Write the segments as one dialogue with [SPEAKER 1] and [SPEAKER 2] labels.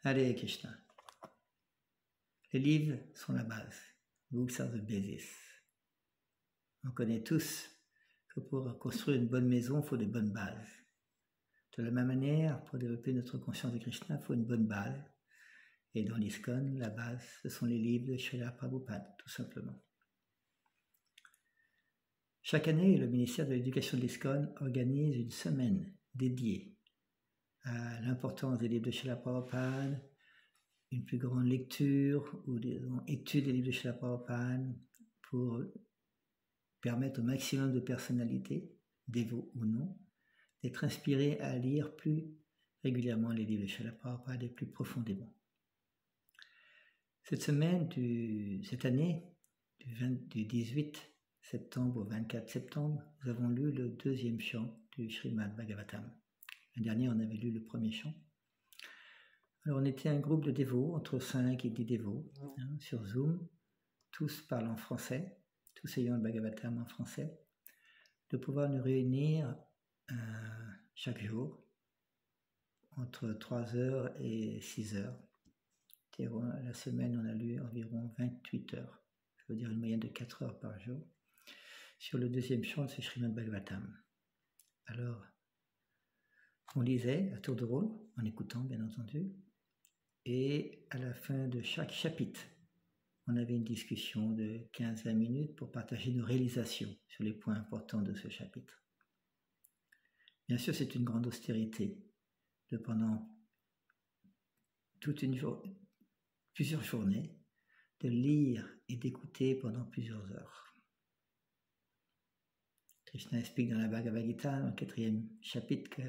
[SPEAKER 1] Hare Krishna. Les livres sont la base. Books are the basis. On connaît tous que pour construire une bonne maison, il faut de bonnes bases. De la même manière, pour développer notre conscience de Krishna, il faut une bonne base. Et dans l'ISKCON, la base, ce sont les livres de Srila Prabhupada, tout simplement. Chaque année, le ministère de l'Éducation de l'ISKCON organise une semaine dédiée à l'importance des livres de Srila Prabhupada, une plus grande lecture ou des études des livres de Srila Prabhupada pour permettre au maximum de personnalités, dévots ou non, d'être inspirés à lire plus régulièrement les livres de Srila Prabhupada et plus profondément. Cette année, du 18 septembre au 24 septembre, nous avons lu le deuxième chant du Srimad Bhagavatam. L'année dernière, on avait lu le premier chant. Alors, on était un groupe de dévots, entre 5 et 10 dévots, sur Zoom, tous parlant français, tous ayant le Bhagavatam en français, de pouvoir nous réunir chaque jour, entre 3h et 6h. La semaine, on a lu environ 28 heures, ça veut dire une moyenne de 4 heures par jour, sur le deuxième chant de ce Srimad Bhagavatam. Alors, on lisait à tour de rôle, en écoutant bien entendu, et à la fin de chaque chapitre, on avait une discussion de 15-20 minutes pour partager nos réalisations sur les points importants de ce chapitre. Bien sûr, c'est une grande austérité de pendant plusieurs journées, de lire et d'écouter pendant plusieurs heures. Krishna explique dans la Bhagavad Gita, dans le 4e chapitre, que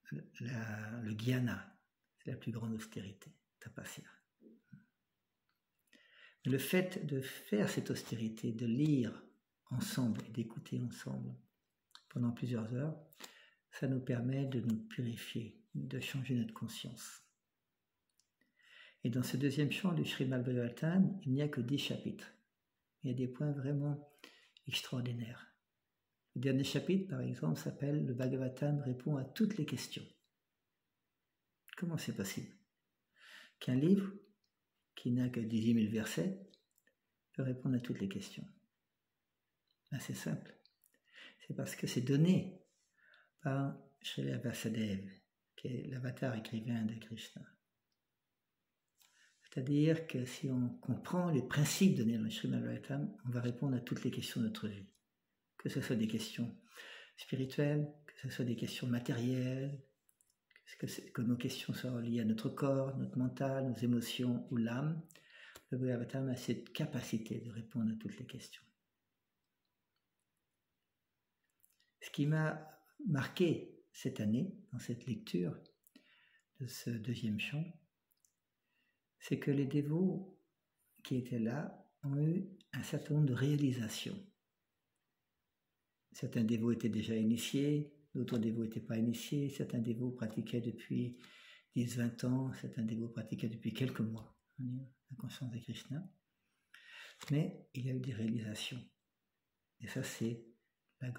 [SPEAKER 1] le jnana, c'est la plus grande austérité, tapasya. Mais le fait de faire cette austérité, de lire ensemble et d'écouter ensemble pendant plusieurs heures, ça nous permet de nous purifier, de changer notre conscience. Et dans ce deuxième chant du Srimad Bhagavatam, il n'y a que 10 chapitres. Il y a des points vraiment extraordinaires. Le dernier chapitre, par exemple, s'appelle « Le Bhagavatam répond à toutes les questions ». Comment c'est possible qu'un livre qui n'a que 18 000 versets peut répondre à toutes les questions? Ben, c'est simple. C'est parce que c'est donné par Srila Vasudev, qui est l'avatar écrivain de Krishna. C'est-à-dire que si on comprend les principes donnés dans le Srimad Bhagavatam, on va répondre à toutes les questions de notre vie. Que ce soit des questions spirituelles, que ce soit des questions matérielles, que nos questions soient liées à notre corps, notre mental, nos émotions ou l'âme, le Bhagavatam a cette capacité de répondre à toutes les questions. Ce qui m'a marqué cette année, dans cette lecture de ce deuxième chant, c'est que les dévots qui étaient là ont eu un certain nombre de réalisations. Certains dévots étaient déjà initiés, d'autres dévots n'étaient pas initiés, certains dévots pratiquaient depuis 10-20 ans, certains dévots pratiquaient depuis quelques mois, la conscience de Krishna. Mais il y a eu des réalisations. Et ça, c'est le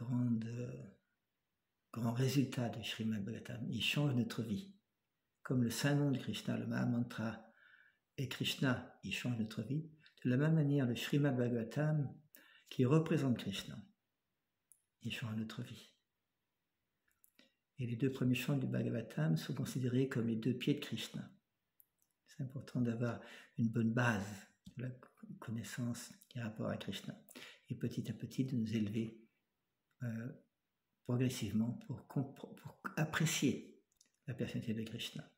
[SPEAKER 1] grand résultat du Srimad Bhagavatam. Il change notre vie. Comme le saint nom de Krishna, le Mahamantra, et Krishna, il change notre vie. De la même manière, le Srimad Bhagavatam, qui représente Krishna, il change notre vie. Et les 2 premiers chants du Bhagavatam sont considérés comme les 2 pieds de Krishna. C'est important d'avoir une bonne base de la connaissance qui a rapport à Krishna. Et petit à petit, de nous élever progressivement pour apprécier la personnalité de Krishna.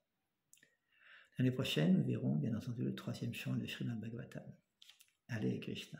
[SPEAKER 1] L'année prochaine, nous verrons bien entendu le 3e chant de Srimad Bhagavatam. Hare Krishna.